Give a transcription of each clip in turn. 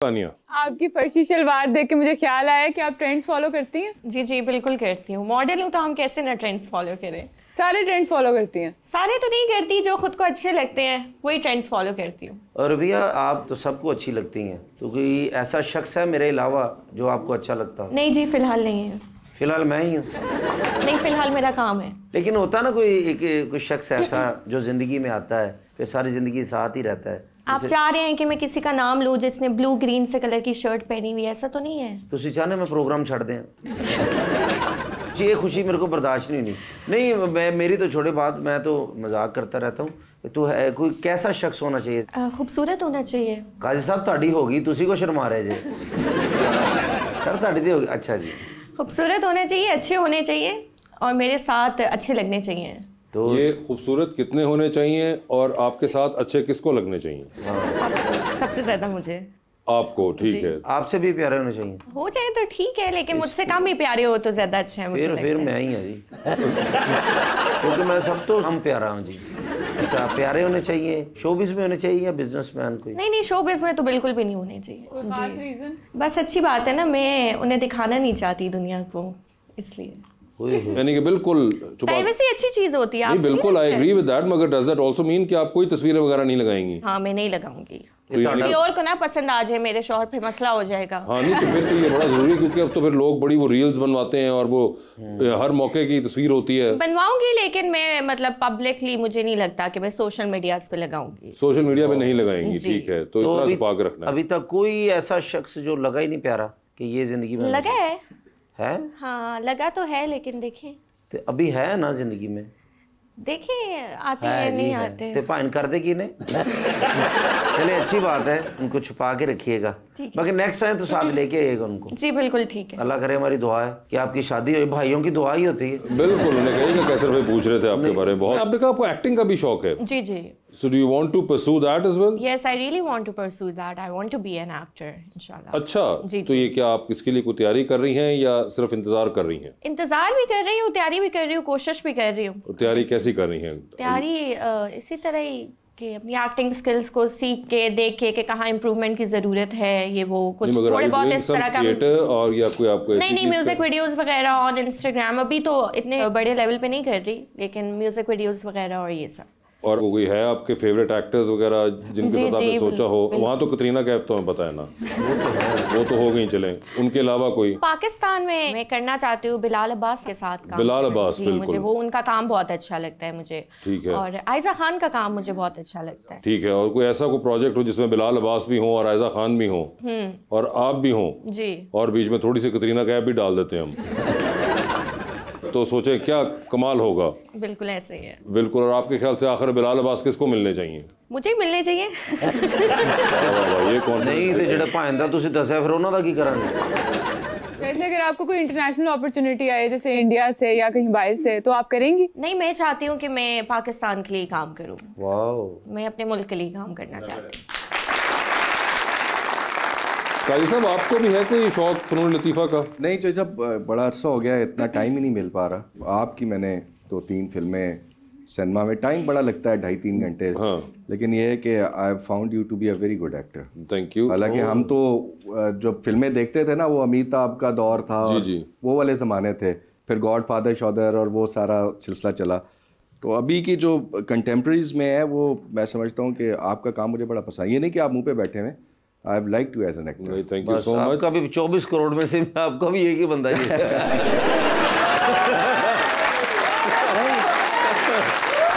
तानिया, आपकी फर्शी शलवार देख के मुझे ख्याल आया कि आप ट्रेंड्स फॉलो करती हैं। जी जी बिल्कुल करती हूँ। मॉडल हूँ तो हम कैसे ना ट्रेंड्स फॉलो करें। सारे ट्रेंड्स फॉलो करती हैं? सारे तो नहीं करती, जो खुद को अच्छे लगते हैं वही ट्रेंड्स फॉलो करती हूँ। और भैया आप तो सबको अच्छी लगती हैं, तो कोई ऐसा शख्स है मेरे अलावा जो आपको अच्छा लगता हो? नहीं जी, फिलहाल नहीं है। फिलहाल मैं ही हूँ। नहीं, फिलहाल मेरा काम है। लेकिन होता ना कोई शख्स ऐसा जो जिंदगी में आता है फिर सारी जिंदगी साथ ही रहता है। आप चाह रहे हैं कि मैं किसी का नाम लूं जिसने ब्लू ग्रीन से कलर की शर्ट पहनी हुई है? ऐसा तो नहीं है। तो चाहने मैं प्रोग्राम छड़ दें जी, ये खुशी मेरे को बर्दाश्त नहीं हुई। नहीं मैं मेरी तो छोटे बात, मैं तो मजाक करता रहता हूँ। तो है कोई कैसा शख्स होना चाहिए? खूबसूरत होना चाहिए। काजी साहब ताड़ी होगी, तुसी को शर्मा रहे जे सर ताड़ी दी होगी। अच्छा जी, खूबसूरत होना चाहिए, अच्छे होने चाहिए और मेरे साथ अच्छे लगने चाहिए। तो ये खूबसूरत कितने होने चाहिए और आपके साथ अच्छे किसको लगने चाहिए? सबसे ज्यादा मुझे। आपको? ठीक है। आपसे भी प्यारे होने चाहिए? हो जाए तो ठीक है, लेकिन मुझसे कम भी प्यारे हो तो ज्यादा अच्छा है मुझे। फिर मैं ही हूँ जी क्योंकि मैं सब तो हम प्यारा हूँ जी। अच्छा, प्यारे होने चाहिए। शोबिज़ में होने चाहिए या बिजनेसमैन कोई? नहीं, शोबिज़ में तो बिल्कुल भी नहीं होने चाहिए। कोई खास रीजन? बस अच्छी बात है ना, मैं उन्हें दिखाना नहीं चाहती दुनिया को, इसलिए। यानी कि बिल्कुल प्राइवेसी अच्छी चीज होती है। नहीं, बिल्कुल आई एग्री विद दैट, मगर डज दैट आल्सो मीन कि आप कोई तस्वीरें वगैरह नहीं लगाएंगी? हाँ, मैं नहीं लगाऊंगी। तो किसी और को ना पसंद आ जाए मेरे शौहर पे मसला हो जाएगा। हाँ नहीं, तो फिर तो ये बड़ा जरूरी है, क्योंकि अब तो फिर लोग बड़ी वो रील्स बनवाते हैं और वो हर मौके की तस्वीर होती है। बनवाऊंगी, लेकिन मैं मतलब पब्लिकली मुझे नहीं लगता कि मैं सोशल मीडिया पे लगाऊंगी। सोशल मीडिया पे नहीं लगाएंगी, ठीक है। तो इतना छुपा के रखना। अभी तक कोई ऐसा शख्स जो लगा ही नहीं प्यारा कि ये जिंदगी में लगा है? हाँ लगा तो है, लेकिन देखें तो अभी है ना जिंदगी में, देखिए आते हैं नहीं आते। तो पाइन कर देगी ने चले अच्छी बात है, उनको छुपा के रखिएगा, बाकी नेक्स्ट टाइम तो साथ लेके आइएगा उनको। जी बिल्कुल, ठीक है। अल्लाह करे, हमारी दुआ है कि आपकी शादी हो। भाइयों की दुआ ही होती है। बिल्कुल। उन्हें कहेगा कैसर भाई पूछ रहे थे आपके बारे में बहुत। आपने कहा आपको एक्टिंग का भी शौक है? जी जी। So do you want to pursue that as well? Yes, I really want to pursue that. I want to be an actor, इंशाल्लाह। अच्छा, जी, तो ये क्या आप इसके लिए कोई तैयारी कर रही हैं या सिर्फ इंतजार कर रही हैं? इंतजार भी कर रही हूँ, तैयारी भी कर रही हूँ, कोशिश भी कर रही हूँ। तो तैयारी कैसी कर रही हैं? तैयारी इसी तरह ही कि अपनी एक्टिंग स्किल्स को सीख के, देख के कि कहाँ इम्प्रूवमेंट की जरूरत है, ये वो कुछ थोड़े बहुत इस तरह का। थिएटर और या कोई आपको नहीं, म्यूजिक वीडियोस वगैरह ऑन इंस्टाग्राम। अभी तो इतने बड़े लेवल पे नहीं कर रही, लेकिन म्यूजिक वीडियोस वगैरह और ये सब। और कोई है आपके फेवरेट एक्टर्स वगैरह जिनके साथ आपने सोचा हो? वहाँ तो कतरीना कैफ तो हमें पता है ना, वो तो हो गई। चले, उनके अलावा कोई? पाकिस्तान में मैं करना चाहती हूँ बिलाल अब्बास के साथ काम। बिलाल अब्बास, बिल्कुल। मुझे वो उनका काम बहुत अच्छा लगता है मुझे। ठीक है। और आयजा खान का काम मुझे बहुत अच्छा लगता है। ठीक है। और कोई ऐसा कोई प्रोजेक्ट हो जिसमें बिलाल अब्बास भी हो और आयजा खान भी हो और आप भी हो जी, और बीच में थोड़ी सी कतरीना कैफ भी डाल देते हैं हम तो सोचे क्या कमाल होगा। बिल्कुल ऐसे ही है। बिल्कुल। और आपके ख्याल से आखिर बिलाल अब्बास किसको मिलने चाहिए? मुझे ही मिलने चाहिए। ये कौन नहीं तो जेड़ा भांदा तुसी दस्या फिर उन्हां दा की करांगे? वैसे अगर आपको कोई इंटरनेशनल अपॉर्चुनिटी आए जैसे इंडिया से या कहीं बाहर से, तो आप करेंगी? नहीं, मैं चाहती हूँ कि मैं पाकिस्तान के लिए काम करूँ। वाह, मैं अपने मुल्क के लिए काम करना चाहती हूँ। काजी साहब, आपको भी है कोई शौक फनून लतीफ़ा का? नहीं जो साहब, बड़ा अरसा हो गया, इतना टाइम ही नहीं मिल पा रहा। आपकी मैंने 2-3 फिल्में सिनेमा में, टाइम बड़ा लगता है 2.5-3 घंटे। हाँ। लेकिन ये है कि I found you to be a very good actor. Thank you. हालांकि हम तो जब फिल्में देखते थे ना, वो अमिताभ का दौर था, जी। वो वाले ज़माने थे। फिर गॉडफादर शॉदर और वो सारा सिलसिला चला। तो अभी की जो कंटेम्प्रेरीज में है, वो मैं समझता हूँ कि आपका काम मुझे बड़ा पसंद। ये नहीं कि आप मुँह पे बैठे हुए, I have like to as an actor. Thank you so much. आपका भी 24 करोड़ में से आपका भी एक ही बंदा है।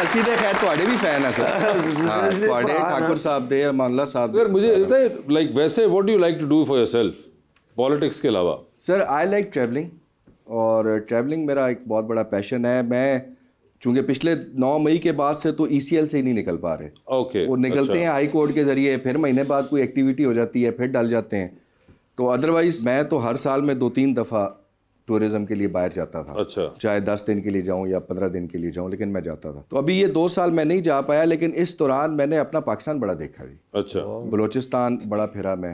ਅਸੀਂ ਤੇ ਖੈਰ ਤੁਹਾਡੇ ਵੀ ਫੈਨ ਆ ਸਰ। ਹਾਂ, ਤੁਹਾਡੇ ठाकुर साहब दे, अमानुल्लाह साहब। अगर मुझे लाइक वैसे what do you like to do for yourself politics के अलावा? सर आई लाइक ट्रैवलिंग, और ट्रैवलिंग मेरा एक बहुत बड़ा पैशन है। मैं चूँकि पिछले 9 मई के बाद से तो ECL से ही नहीं निकल पा रहे। ओके। वो निकलते हैं हाई कोर्ट के ज़रिए, फिर महीने बाद कोई एक्टिविटी हो जाती है, फिर डल जाते हैं। तो अदरवाइज़ मैं तो हर साल में 2-3 दफ़ा टूरिज्म के लिए बाहर जाता था। अच्छा। चाहे 10 दिन के लिए जाऊं या 15 दिन के लिए जाऊं, लेकिन मैं जाता था। तो अभी ये 2 साल मैं नहीं जा पाया, लेकिन इस दौरान मैंने अपना पाकिस्तान बड़ा देखा जी। अच्छा। बलूचिस्तान बड़ा फिरा मैं,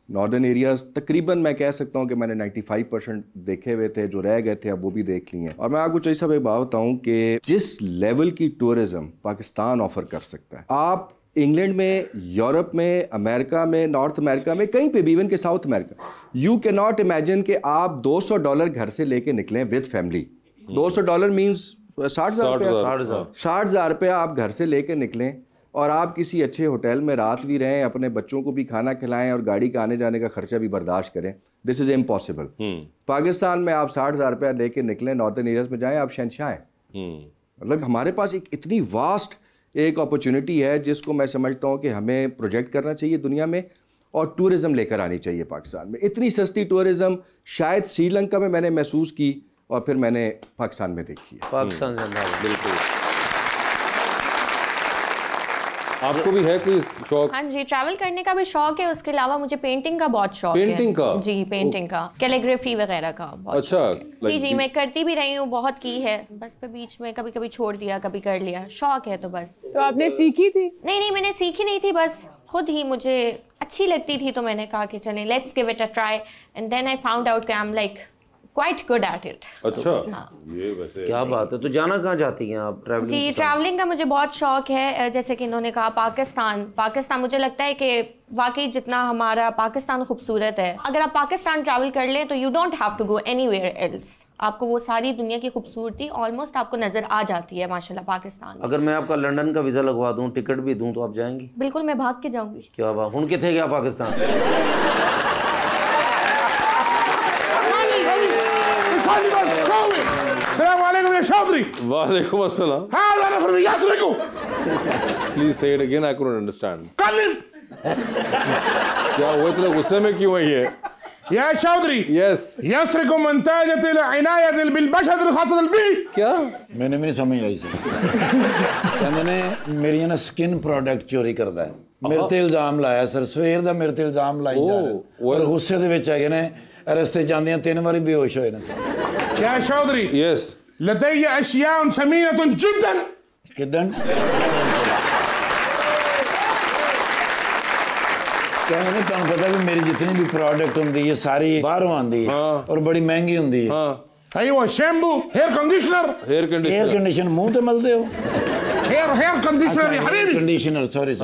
नॉर्दर्न एरियाज तकरीबन मैं कह सकता हूँ कि मैंने 95% देखे हुए थे, जो रह गए थे अब वो भी देख लिए हैं। और मैं आपको चाहिए सब एक बात बताऊँ कि जिस लेवल की टूरिज्म पाकिस्तान ऑफर कर सकता है, आप इंग्लैंड में, यूरोप में, अमेरिका में, नॉर्थ अमेरिका में, कहीं पे भी, इवन के south America, you can not imagine कि आप $200 घर से लेके निकलें विद फैमिली। $200 मीन्स 60,000 रुपया आप घर से लेके निकलें और आप किसी अच्छे होटल में रात भी रहें, अपने बच्चों को भी खाना खिलाएं और गाड़ी का आने जाने का खर्चा भी बर्दाश्त करें। This is impossible. पाकिस्तान में आप 60,000 रुपया लेके निकलें, नॉर्दर्न एरियाज में जाएं, आप शहंशाह हैं। मतलब हमारे पास एक इतनी वास्ट एक अपॉर्चुनिटी है जिसको मैं समझता हूँ कि हमें प्रोजेक्ट करना चाहिए दुनिया में और टूरिज़्म लेकर आनी चाहिए पाकिस्तान में। इतनी सस्ती टूरिज़्म शायद श्रीलंका में मैंने महसूस की और फिर मैंने पाकिस्तान में देखी है। पाकिस्तान बिल्कुल। आपको भी है कोई शौक? हाँ जी, ट्रैवल करने का भी शौक है, उसके अलावा मुझे पेंटिंग का बहुत शौक है। पेंटिंग का? जी, पेंटिंग का, कैलीग्राफी वगैरह का बहुत अच्छा, शौक है। जी जी, मैं करती भी रही हूँ, बहुत की है, बस पे बीच में कभी कभी छोड़ दिया, कभी कर लिया, शौक है तो बस। तो आपने सीखी थी? नहीं, मैंने सीखी नहीं थी, बस खुद ही मुझे अच्छी लगती थी तो मैंने कहा कि चलें, let's give it a try, and then I found out कि I am like quite good at it. अच्छा, ये वैसे क्या बात है। तो जाना कहाँ चाहती हैं आप ट्रैवलिंग? जी, ट्रैवलिंग का मुझे बहुत शौक है। जैसे कि इन्होंने कहा पाकिस्तान मुझे लगता है कि वाकई जितना हमारा पाकिस्तान खूबसूरत है, अगर आप पाकिस्तान ट्रैवल कर लें तो you don't have to go anywhere else. आपको वो सारी दुनिया की खूबसूरती ऑलमोस्ट आपको नजर आ जाती है माशाल्लाह पाकिस्तान। अगर मैं आपका लंदन का वीज़ा लगवा दूँ, टिकट भी दूँ, तो आप जाएंगी? बिल्कुल, मैं भाग के जाऊंगी। क्या बात। हुण किथे गया पाकिस्तान? वालेकुम अस्सलाम। प्लीज से it again, I couldn't understand. क्या हुआ, इतने गुस्से में क्यों है ये? या चौधरी, यस, यस्रिकु मन ताजतिल इनायतिल बिल बशरतिल खासतिल बी। क्या? मैंने भी नहीं समझ आई सी। कहंदे ने मेरी ना स्किन प्रोडक्ट चोरी करदा है, मेरे ते इल्जाम लाया सर, सवेर दा मेरे ते इल्जाम लाई जा रहा और गुस्से दे विच हैगे ने, रस्ते जांदियां 3 बारी बेहोश होए ने। या चौधरी, यस, लदय अशियाउन समीनतुन जिद्दन। किदन कहने तुहानू पता कि मेरी जितनी भी प्रोडक्ट होंदी है सारी बाहरों आंदी है और बड़ी महंगी होंदी है। अयो शैम्पू, हेयर कंडीशनर मुंह ते मलदे हो? हेयर कंडीशनर या Habibi, conditioner, sorry,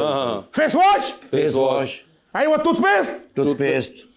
face wash, अयो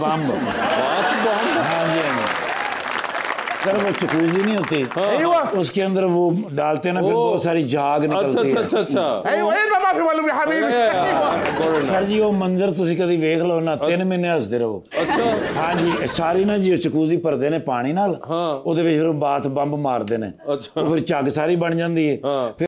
बम। हाँ जी, सर वो चकूज़ी नहीं होती, उसके अंदर वो डालते ना, फिर बहुत सारी झाग निकलती है। अच्छा। अयो ये तो माफी मालूम है हबीबी। सर जी वो मंजर तुसी कभी वेख लो ना, 3 महीने हसदे रहो। अच्छा, हाँ जी, सारी ना जी चकूज़ी भरदे ने पानी नाल, ਉਹਦੇ ਵਿੱਚ ਫਿਰ ਬਾਥ ਬੰਬ ਮਾਰਦੇ ਨੇ, ਉਹ ਫਿਰ ਝੱਗ ਸਾਰੀ ਬਣ ਜਾਂਦੀ ਹੈ।